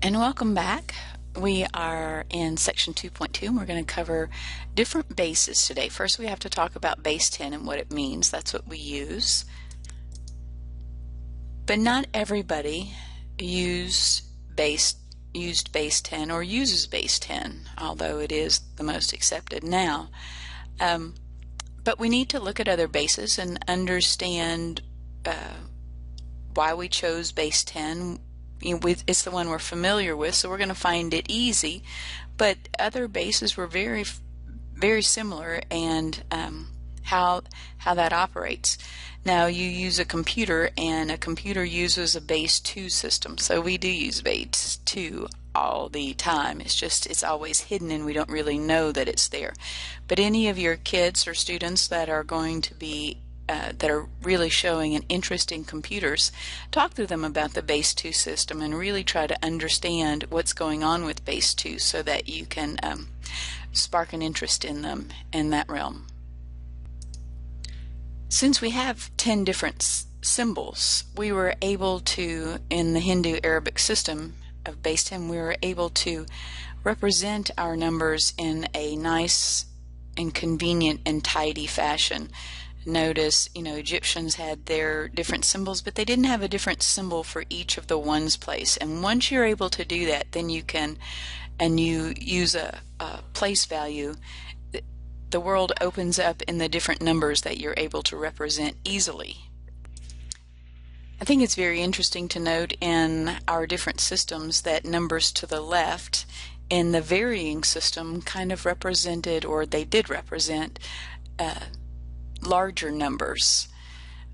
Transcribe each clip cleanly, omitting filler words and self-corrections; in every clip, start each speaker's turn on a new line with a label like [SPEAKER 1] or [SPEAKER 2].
[SPEAKER 1] And welcome back. We are in section 2.2 and we're going to cover different bases today. First we have to talk about base 10 and what it means. That's what we use. But not everybody used base 10 or uses base 10, although it is the most accepted now. But we need to look at other bases and understand why we chose base 10. It's the one we're familiar with, so we're going to find it easy, but other bases were very similar, and how that operates. Now you use a computer, and a computer uses a base 2 system, so we do use base 2 all the time. It's always hidden and we don't really know that it's there. But any of your kids or students that are going to be that are really showing an interest in computers, talk to them about the base 2 system and really try to understand what's going on with base 2 so that you can spark an interest in them in that realm. Since we have 10 different symbols, we were able to, in the Hindu-Arabic system of base 10, we were able to represent our numbers in a nice and convenient and tidy fashion. Notice, Egyptians had their different symbols, but they didn't have a different symbol for each of the ones place. And once you're able to do that, then you can, and you use a place value, the world opens up in the different numbers that you're able to represent easily. I think it's very interesting to note in our different systems that numbers to the left in the varying system kind of represented, or they did represent, larger numbers,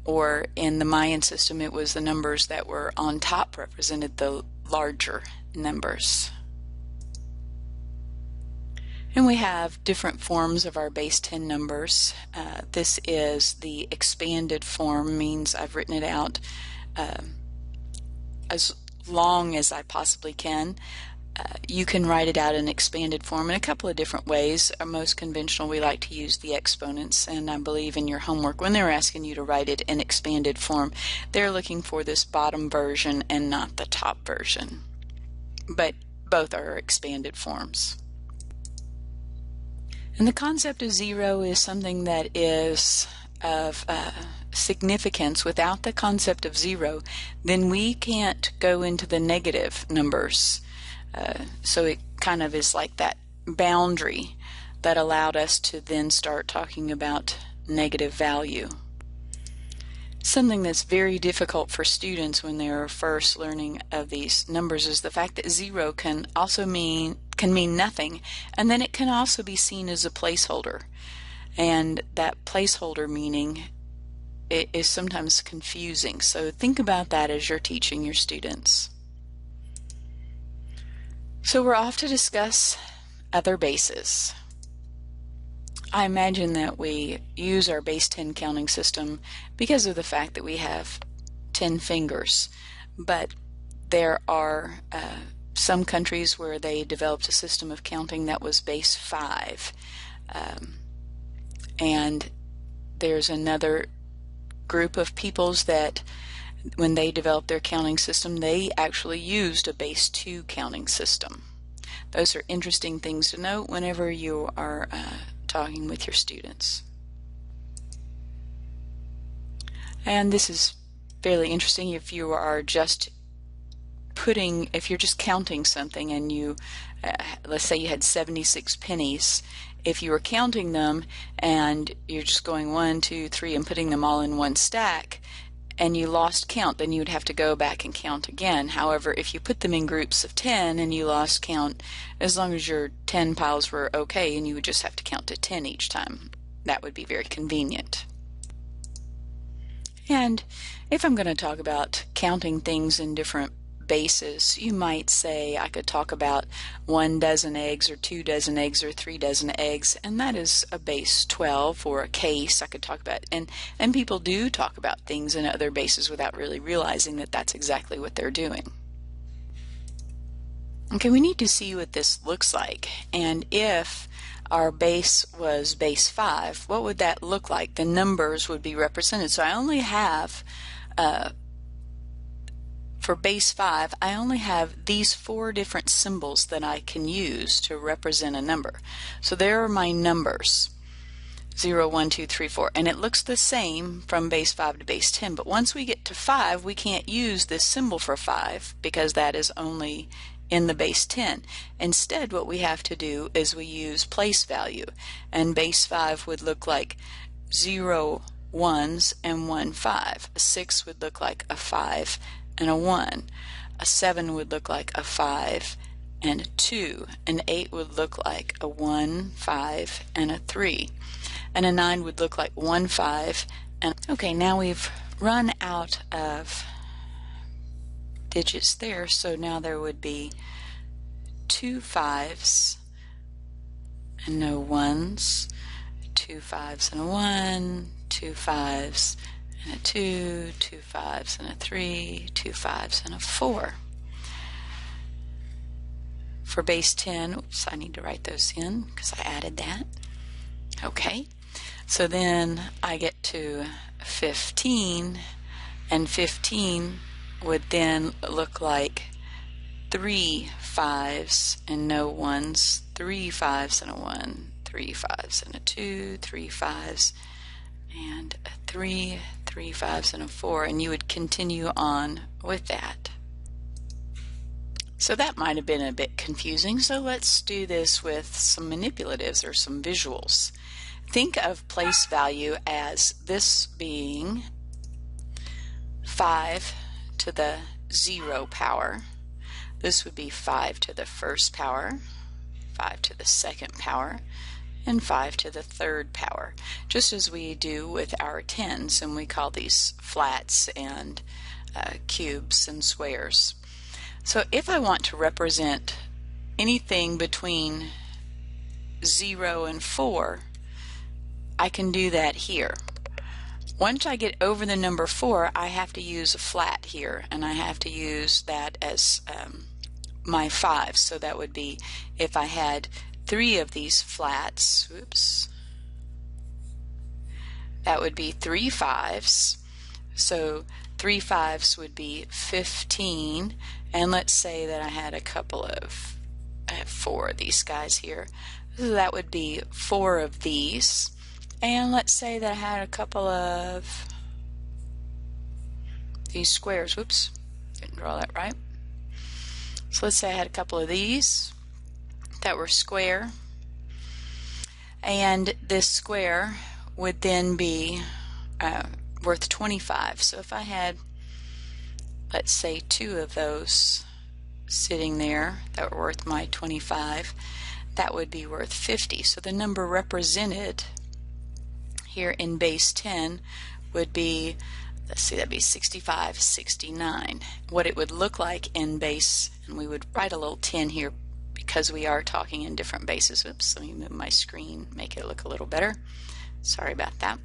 [SPEAKER 1] or in the Mayan system it was the numbers that were on top represented the larger numbers. And we have different forms of our base 10 numbers. This is the expanded form, means I've written it out as long as I possibly can. You can write it out in expanded form in a couple of different ways. Most conventional, we like to use the exponents, and I believe in your homework when they're asking you to write it in expanded form, they're looking for this bottom version and not the top version. But both are expanded forms. And the concept of zero is something that is of significance. Without the concept of zero, then we can't go into the negative numbers. So it kind of is like that boundary that allowed us to then start talking about negative value. Something that's very difficult for students when they're first learning of these numbers is the fact that zero can mean nothing, and then it can also be seen as a placeholder. And that placeholder meaning is sometimes confusing. So think about that as you're teaching your students. So we're off to discuss other bases. I imagine that we use our base 10 counting system because of the fact that we have 10 fingers, but there are some countries where they developed a system of counting that was base 5, and there's another group of peoples that when they developed their counting system, they actually used a base 2 counting system. Those are interesting things to note whenever you are talking with your students. And this is fairly interesting if you are just if you're just counting something and you, let's say you had 76 pennies, if you were counting them and you're just going 1, 2, 3 and putting them all in one stack, and you lost count, then you would have to go back and count again. However, if you put them in groups of 10 and you lost count, as long as your 10 piles were okay, and you would just have to count to 10 each time, that would be very convenient. And if I'm going to talk about counting things in different bases, you might say I could talk about 1 dozen eggs or 2 dozen eggs or 3 dozen eggs, and that is a base 12 or a case. I could talk about, and people do talk about things in other bases without really realizing that that's exactly what they're doing. Okay, we need to see what this looks like, and if our base was base 5, what would that look like? The numbers would be represented. So I only have for base 5, I only have these 4 different symbols that I can use to represent a number. So there are my numbers, 0, 1, 2, 3, 4, and it looks the same from base 5 to base 10, but once we get to 5, we can't use this symbol for 5 because that is only in the base 10. Instead, what we have to do is we use place value, and base 5 would look like 0 1s and 1 5. A 6 would look like a 5 and a 1. A 7 would look like a 5 and a 2. An 8 would look like a 1, 5, and a 3. And a 9 would look like 1, 5, and okay, now we've run out of digits there, so now there would be 2 5s and no 1s, 2 5s and a 1, 2 5s and a 2, 2 5s and a 3, 2 5s and a 4. For base 10, oops, I need to write those in because I added that. Okay, so then I get to 15, and 15 would then look like 3 5s and no 1s, 3 5s and a 1, 3 5s and a 2, 3 5s and a 3, 3 5s and a 4, and you would continue on with that. So that might have been a bit confusing, so let's do this with some manipulatives or some visuals. Think of place value as this being 5 to the 0 power. This would be 5 to the first power, 5 to the second power, and 5 to the third power, just as we do with our tens, and we call these flats and cubes and squares. So if I want to represent anything between 0 and 4, I can do that here. Once I get over the number 4, I have to use a flat here, and I have to use that as my 5. So that would be, if I had 3 of these flats, oops, that would be 3 5s. So 3 5s would be 15, and let's say that I had a couple of, I have 4 of these guys here. So that would be 4 of these. And let's say that I had a couple of these squares. Whoops, didn't draw that right. So let's say I had a couple of these that were square, and this square would then be worth 25. So if I had, let's say, 2 of those sitting there that were worth my 25, that would be worth 50. So the number represented here in base 10 would be, let's see, that'd be 65, 69. What it would look like in base, and we would write a little 10 here because we are talking in different bases. Oops, let me move my screen, make it look a little better. Sorry about that.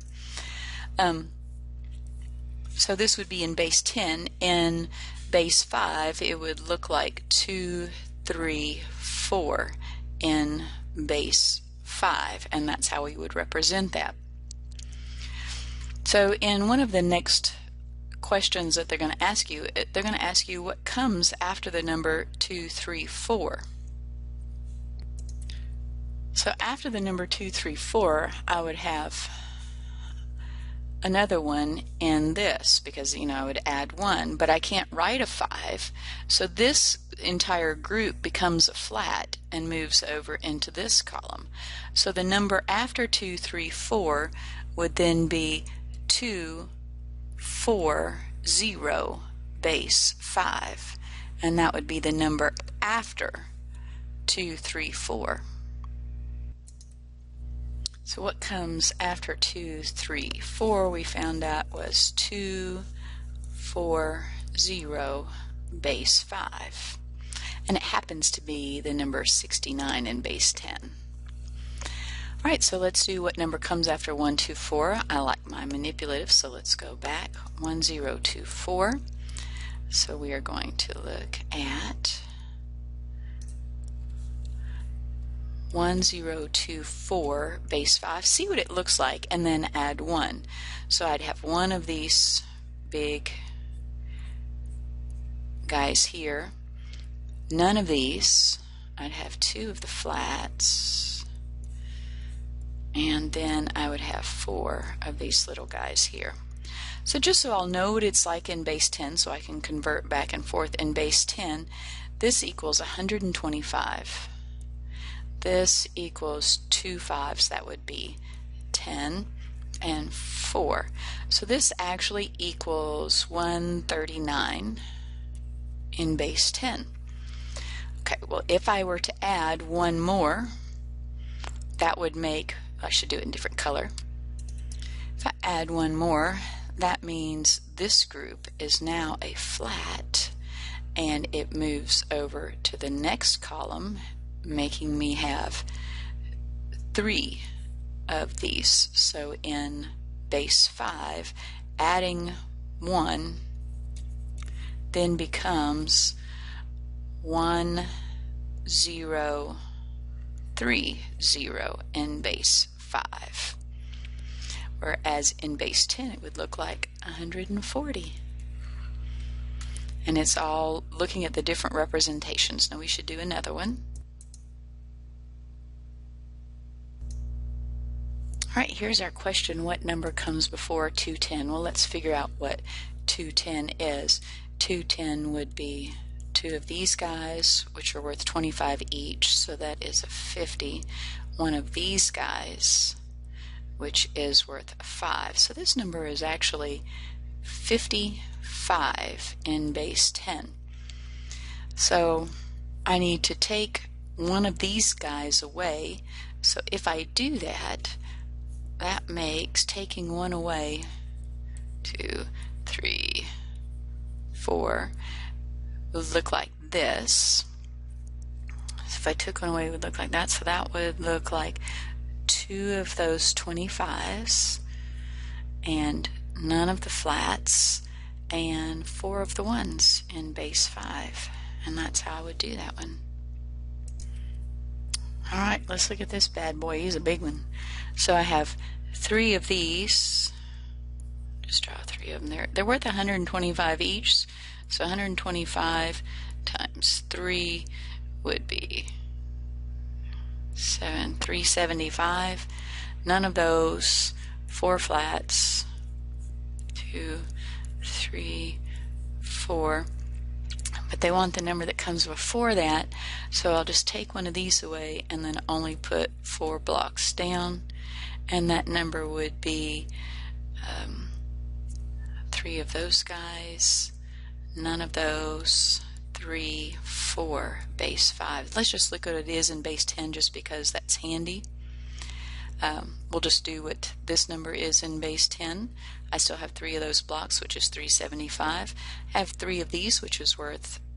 [SPEAKER 1] So this would be in base 10. In base 5, it would look like 2, 3, 4 in base 5, and that's how we would represent that. So in one of the next questions that they're going to ask you, they're going to ask you what comes after the number 2, 3, 4. So after the number 2, 3, 4, I would have another one in this, because, you know, I would add 1, but I can't write a 5, so this entire group becomes a flat and moves over into this column. So the number after 2, 3, 4 would then be 2, 4, 0, base 5, and that would be the number after 2, 3, 4. So what comes after 2, 3, 4 we found out was 2, 4, 0, base 5. And it happens to be the number 69 in base 10. Alright, so let's do what number comes after 1, 2, 4. I like my manipulative, so let's go back. 1, 0, 2, 4. So we are going to look at 1, 0, 2, 4, base 5. See what it looks like, and then add 1. So I'd have one of these big guys here, none of these. I'd have 2 of the flats, and then I would have 4 of these little guys here. So just so I'll know what it's like in base 10, so I can convert back and forth in base 10, this equals 125. This equals 2 5s, that would be 10 and 4. So this actually equals 139 in base 10. Okay, well, if I were to add one more, that would make, I should do it in a different color. If I add one more, that means this group is now a flat, and it moves over to the next column, making me have 3 of these. So in base 5, adding 1 then becomes 1030 in base 5. Whereas in base 10 it would look like 140. And it's all looking at the different representations. Now we should do another one. Alright, here's our question. What number comes before 210? Well, let's figure out what 210 is. 210 would be 2 of these guys, which are worth 25 each, so that is a 50. One of these guys, which is worth 5. So this number is actually 55 in base 10. So I need to take one of these guys away. So if I do that, that makes taking one away 2, 3, 4 would look like this. So if I took one away, it would look like that. So that would look like 2 of those 25s and none of the flats and 4 of the ones in base 5. And that's how I would do that one. Alright, let's look at this bad boy. He's a big one. So I have 3 of these. Just draw 3 of them there. They're worth 125 each. So 125 times 3 would be 375. None of those. 4 flats. 2, 3, 4. But they want the number that comes before that, so I'll just take one of these away and then only put 4 blocks down, and that number would be 3 of those guys, none of those, 3, 4, base 5. Let's just look at what it is in base 10 just because that's handy. We'll just do what this number is in base 10. I still have 3 of those blocks, which is 375. I have 3 of these, which is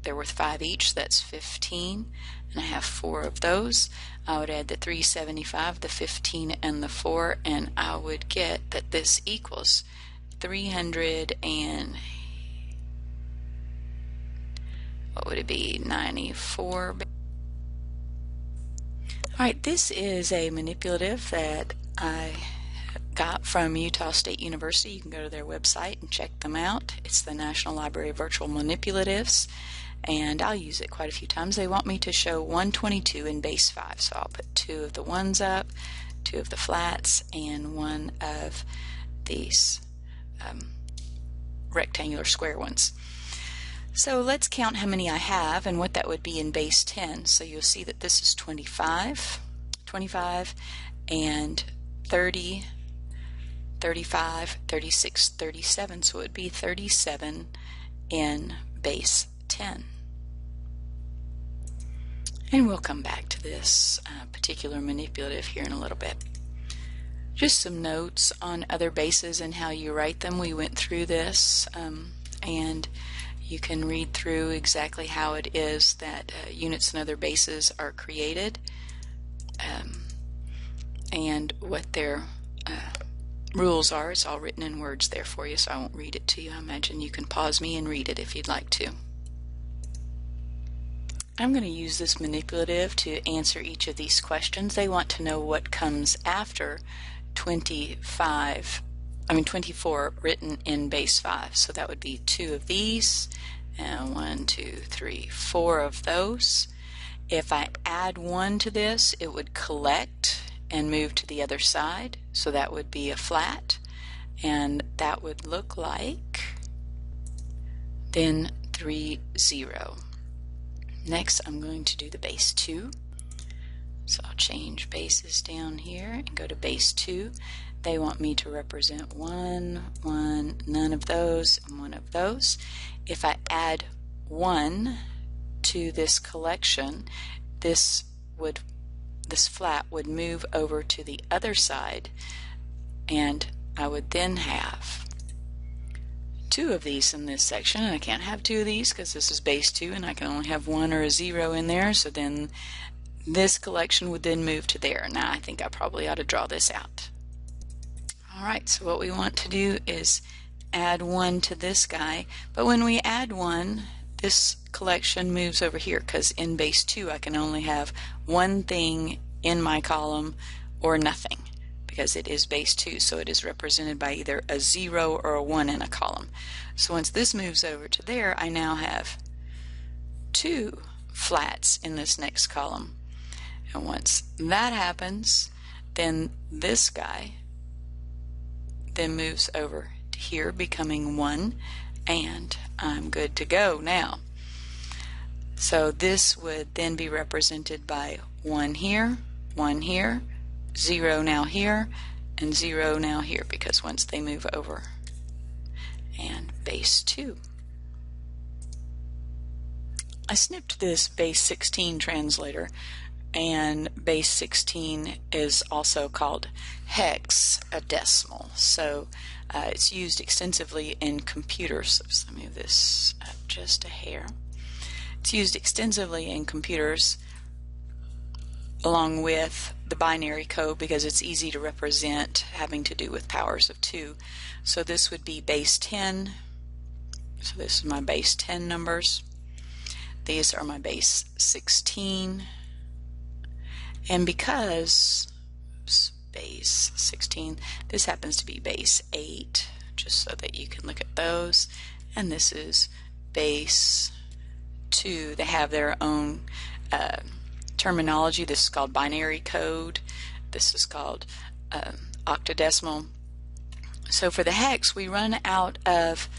[SPEAKER 1] they're worth 5 each, that's 15. And I have 4 of those. I would add the 375, the 15, and the 4, and I would get that this equals 300 and what would it be? 94. Alright, this is a manipulative that I got from Utah State University. You can go to their website and check them out. It's the National Library of Virtual Manipulatives, and I'll use it quite a few times. They want me to show 122 in base 5, so I'll put 2 of the ones up, 2 of the flats, and 1 of these rectangular square ones. So let's count how many I have and what that would be in base 10. So you'll see that this is 25, 25, and 30, 35, 36, 37. So it would be 37 in base 10. And we'll come back to this particular manipulative here in a little bit. Just some notes on other bases and how you write them. We went through this, and you can read through exactly how it is that units and other bases are created, and what their rules are. It's all written in words there for you, so I won't read it to you. I imagine you can pause me and read it if you'd like to. I'm going to use this manipulative to answer each of these questions. They want to know what comes after 24 written in base 5. So that would be 2 of these and 1, 2, 3, 4 of those. If I add 1 to this, it would collect and move to the other side, so that would be a flat, and that would look like then 3, 0. Next I'm going to do the base 2. So I'll change bases down here and go to base 2. They want me to represent 1, 1, none of those, and 1 of those. If I add 1 to this collection, this flat would move over to the other side, and I would then have 2 of these in this section. And I can't have 2 of these because this is base 2 and I can only have 1 or a 0 in there, so then this collection would then move to there. Now I think I probably ought to draw this out. Alright, so what we want to do is add 1 to this guy, but when we add 1, this collection moves over here because in base 2 I can only have 1 thing in my column or nothing, because it is base 2, so it is represented by either a 0 or a 1 in a column. So once this moves over to there, I now have 2 flats in this next column. And once that happens, then this guy then moves over to here, becoming 1, and I'm good to go now. So this would then be represented by 1 here, 0 now here, and 0 now here, because once they move over, and base 2. I snipped this base 16 translator, and base 16 is also called hexadecimal. So it's used extensively in computers. So let me move this up just a hair. It's used extensively in computers along with the binary code because it's easy to represent, having to do with powers of 2. So this would be base 10. So this is my base 10 numbers. These are my base 16. And because base 16, this happens to be base 8, just so that you can look at those. And this is base 2. They have their own terminology. This is called binary code. This is called octadecimal. So for the hex, we run out of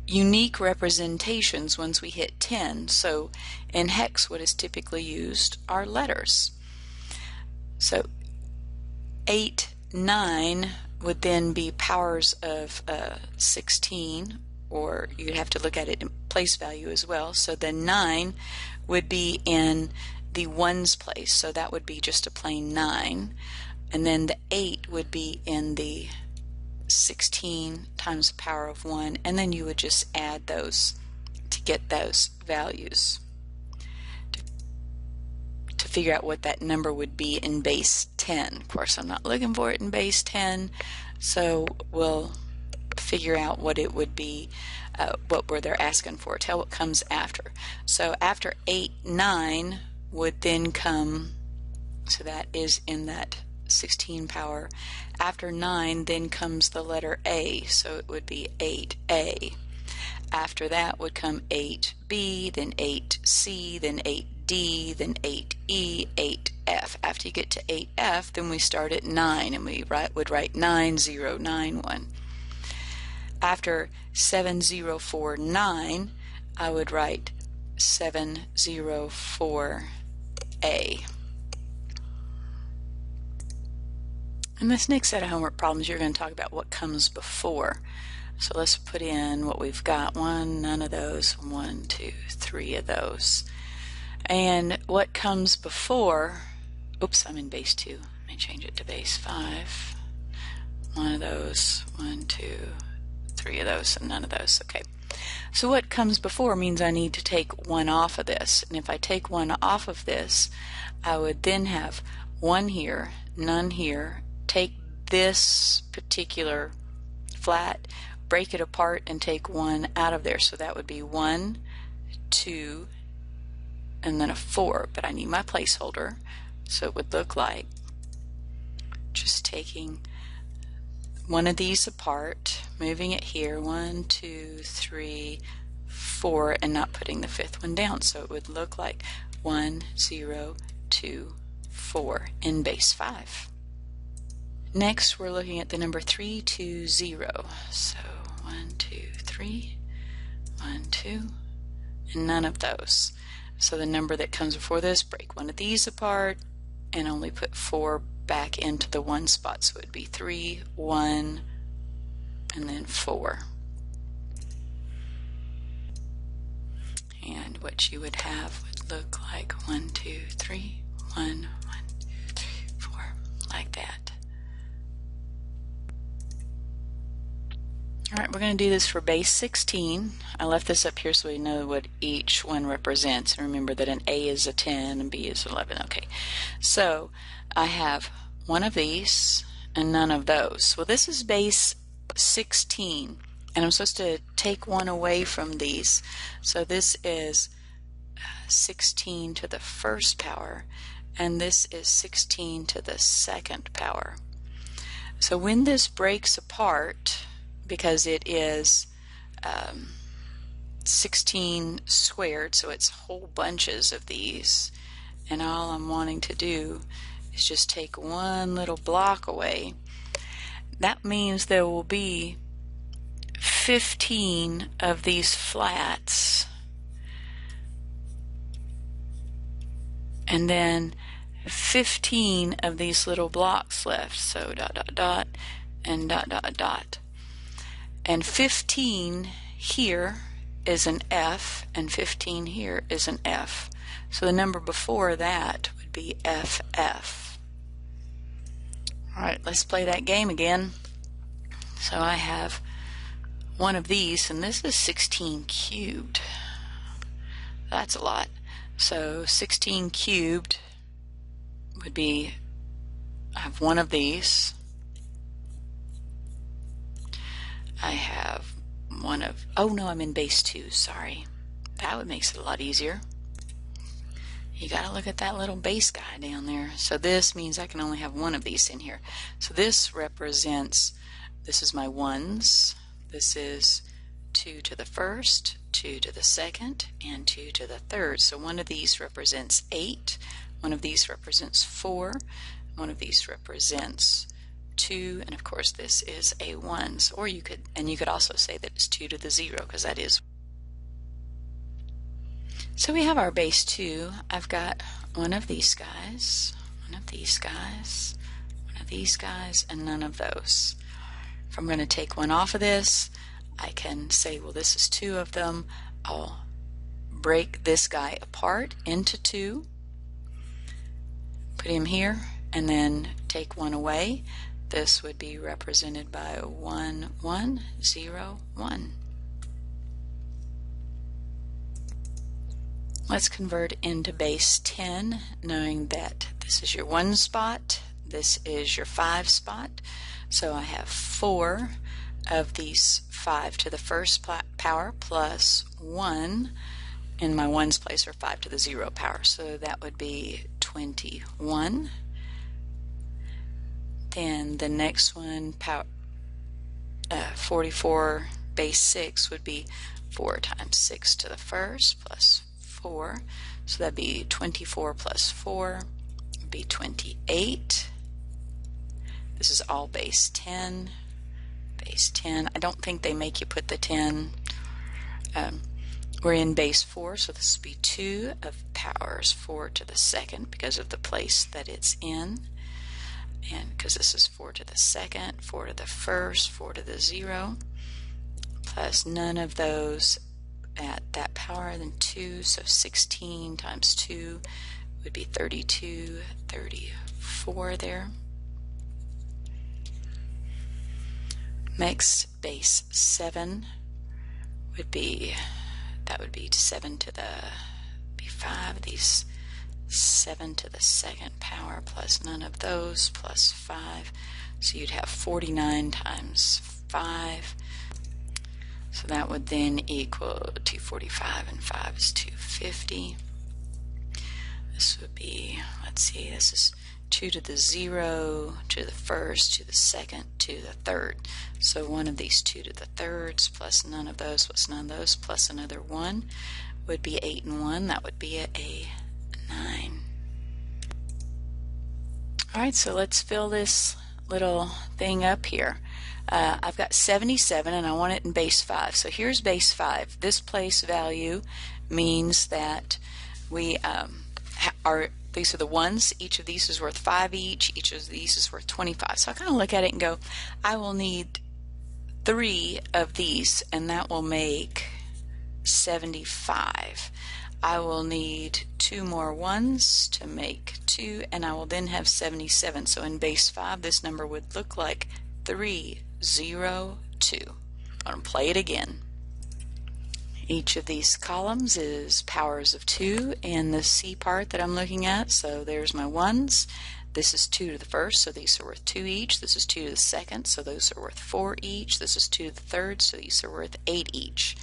[SPEAKER 1] unique representations once we hit 10. So in hex, what is typically used are letters. So 8, 9 would then be powers of 16, or you'd have to look at it in place value as well. So the 9 would be in the ones place, so that would be just a plain 9. And then the 8 would be in the 16 times the power of 1, and then you would just add those to get those values to figure out what that number would be in base 10. Of course, I'm not looking for it in base 10, so we'll figure out what it would be, what they're asking for, tell what comes after. So after 8, 9 would then come, so that is in that 16 power. After 9 then comes the letter A, so it would be 8A. After that would come 8B, then 8C, then 8D, then 8E, 8F. After you get to 8F, then we start at 9, and we would write 9091. After 7049, I would write 704A. In this next set of homework problems, you're going to talk about what comes before. So let's put in what we've got. 1, none of those, 1, 2, 3 of those. And what comes before, oops, I'm in base 2. Let me change it to base 5. 1 of those, 1, 2, 3 of those, and none of those. Okay. So what comes before means I need to take 1 off of this. And if I take 1 off of this, I would then have 1 here, none here, take this particular flat, break it apart, and take 1 out of there. So that would be 1, 2, and then a 4. But I need my placeholder. So it would look like just taking one of these apart, moving it here, 1, 2, 3, 4. 4 and not putting the 5th one down. So it would look like 1, 0, 2, 4 in base 5. Next, we're looking at the number 3, 2, 0. So 1, 2, 3, 1, 2, and none of those. So the number that comes before this, break one of these apart and only put 4 back into the 1 spot. So it would be 3, 1, and then 4. And what you would have would look like 1, 2, 3, 1, 1, 2, 3, 4, like that. Alright, we're going to do this for base 16. I left this up here so we know what each one represents. And remember that an A is a 10 and B is 11. Okay, so I have one of these and none of those. Well, this is base 16, and I'm supposed to take one away from these. So this is 16 to the first power, and this is 16 to the second power. So when this breaks apart, because it is 16 squared, so it's whole bunches of these, and all I'm wanting to do is just take one little block away. That means there will be 15 of these flats, and then 15 of these little blocks left. So dot dot dot and dot dot dot. And 15 here is an F, and 15 here is an F. So the number before that would be FF. Alright, let's play that game again. So I have one of these, and this is 16 cubed. That's a lot. So 16 cubed would be, I have one of these. I have one of, oh no, I'm in base 2, sorry. That would make it a lot easier. You gotta look at that little base guy down there. So this means I can only have one of these in here. So this represents, this is my ones. This is 2 to the first, 2 to the second, and 2 to the third. So one of these represents 8, one of these represents 4, one of these represents 2, and of course this is a 1. Or you could also say that it's 2 to the 0, because that is. So we have our base 2. I've got one of these guys, one of these guys, one of these guys, and none of those. If I'm going to take one off of this, I can say, well, this is 2 of them. I'll break this guy apart into 2, put him here, and then take one away. This would be represented by 1, 1, 0, 1. Let's convert into base 10, knowing that this is your 1 spot, this is your 5 spot. So I have 4 of these 5 to the first power plus 1 in my 1's place, or 5 to the 0 power. So that would be 21. Then the next one, 44 base 6, would be 4 times 6 to the first plus 4. So that'd be 24 plus 4 would be 28. This is all base 10. Base 10. I don't think they make you put the 10. We're in base 4, so this would be 2 of powers 4 to the second because of the place that it's in. And because this is 4 to the second, 4 to the first, 4 to the 0, plus none of those at that power, then 2, so 16 times 2 would be 32, 34 there. Next, base 7 would be, that would be 7 to the, be 5 of these, 7 to the second power plus none of those plus 5. So you'd have 49 times 5. So that would then equal 245, and 5 is 250. This would be, let's see, this is 2 to the 0, to the first, to the second, to the third. So one of these 2 to the thirds plus none of those plus none of those plus another 1 would be 8 and 1. That would be a 9. Alright, so let's fill this little thing up here. I've got 77 and I want it in base 5. So here's base 5. This place value means that we these are the ones. Each of these is worth 5 each. Each of these is worth 25. So I kind of look at it and go, I will need 3 of these, and that will make 75. I will need 2 more ones to make 2, and I will then have 77. So in base 5, this number would look like 302. I'm going to play it again. Each of these columns is powers of 2 in the C part that I'm looking at. So there's my ones. This is 2 to the first, so these are worth 2 each. This is 2 to the second, so those are worth 4 each. This is 2 to the third, so these are worth 8 each.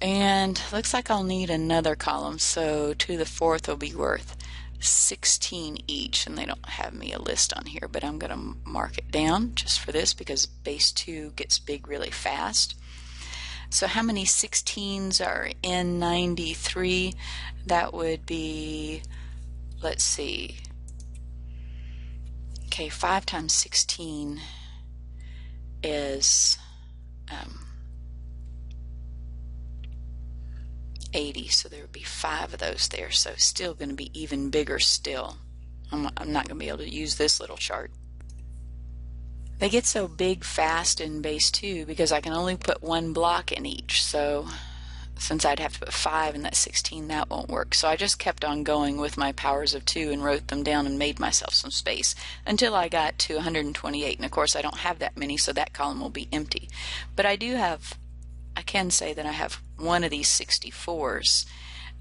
[SPEAKER 1] And looks like I'll need another column, so 2 to the fourth will be worth 16 each, and they don't have me a list on here, but I'm going to mark it down just for this because base 2 gets big really fast. So how many 16s are in 93? That would be, let's see, okay, 5 times 16 is 80, so there would be 5 of those there, so still going to be even bigger still. I'm not going to be able to use this little chart. They get so big fast in base 2 because I can only put 1 block in each, so since I'd have to put 5 in that 16, that won't work. So I just kept on going with my powers of 2 and wrote them down and made myself some space until I got to 128, and of course I don't have that many, so that column will be empty. But I can say that I have one of these 64s,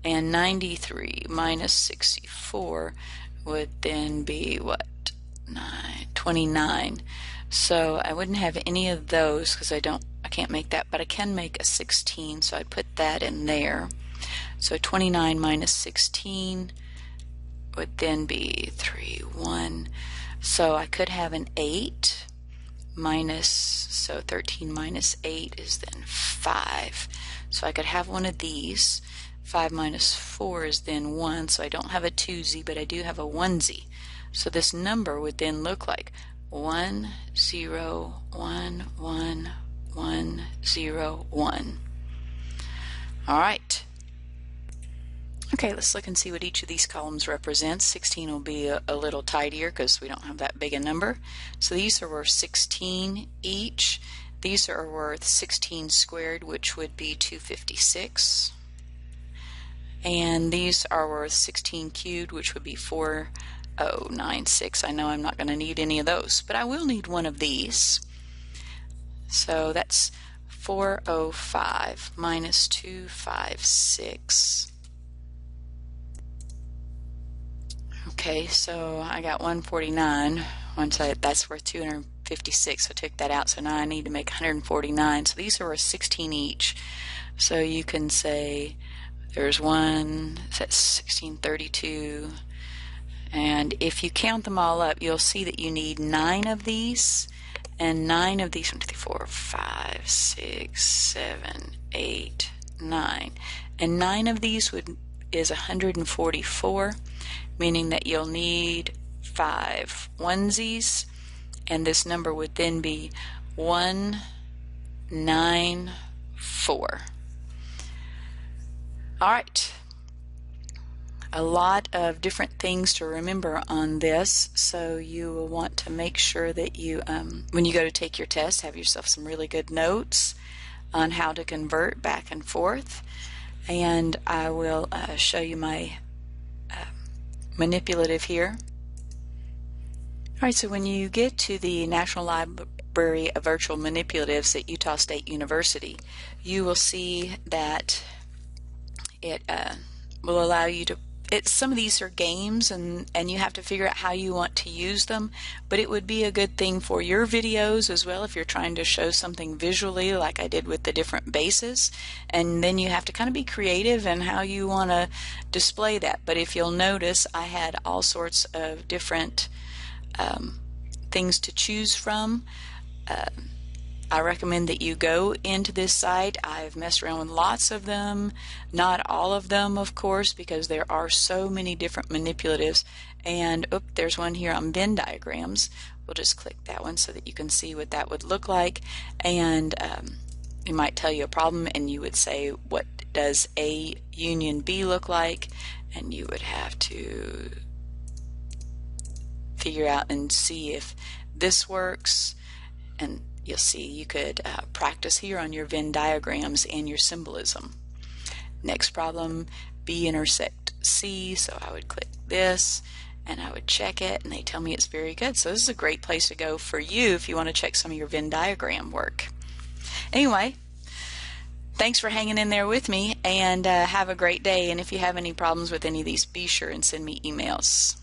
[SPEAKER 1] and 93 minus 64 would then be what? 29. So I wouldn't have any of those because I can't make that, but I can make a 16, so I'd put that in there. So 29 minus 16 would then be 3, 1. So I could have an 8 minus, so 13 minus 8 is then 5. So I could have one of these. 5 minus 4 is then 1, so I don't have a 2z, but I do have a 1z. So this number would then look like 1, 0, 1, 1, 1, 0, 1. All right. Okay, let's look and see what each of these columns represents. 16 will be a little tidier because we don't have that big a number. So these are worth 16 each. These are worth 16 squared, which would be 256. And these are worth 16 cubed, which would be 4096. I know I'm not going to need any of those, but I will need one of these. So that's 405 minus 256. Okay, so I got 149. That's worth 256, so I took that out. So now I need to make 149. So these are worth 16 each. So you can say there's one, that's 1632. And if you count them all up, you'll see that you need 9 of these, and 9 of these, 1, 2, 3, 4, 5, 6, 7, 8, 9. And 9 of these is 144, meaning that you'll need 5 onesies, and this number would then be 194. All right. A lot of different things to remember on this, so you will want to make sure that you, when you go to take your test, have yourself some really good notes on how to convert back and forth. And I will show you my manipulative here. Alright, so when you get to the National Library of Virtual Manipulatives at Utah State University, you will see that it will allow you to some of these are games, and you have to figure out how you want to use them, but it would be a good thing for your videos as well if you're trying to show something visually like I did with the different bases, and then you have to kind of be creative in how you want to display that. But if you'll notice, I had all sorts of different things to choose from. I recommend that you go into this site. I've messed around with lots of them, not all of them of course, because there are so many different manipulatives. And there's one here on Venn diagrams. We'll just click that one so that you can see what that would look like. And it might tell you a problem, and you would say, what does A union B look like? And you would have to figure out and see if this works. And you'll see you could practice here on your Venn diagrams and your symbolism. Next problem, B intersect C, so I would click this and I would check it, and they tell me it's very good. So this is a great place to go for you if you want to check some of your Venn diagram work. Anyway, thanks for hanging in there with me, and have a great day. And if you have any problems with any of these, be sure and send me emails.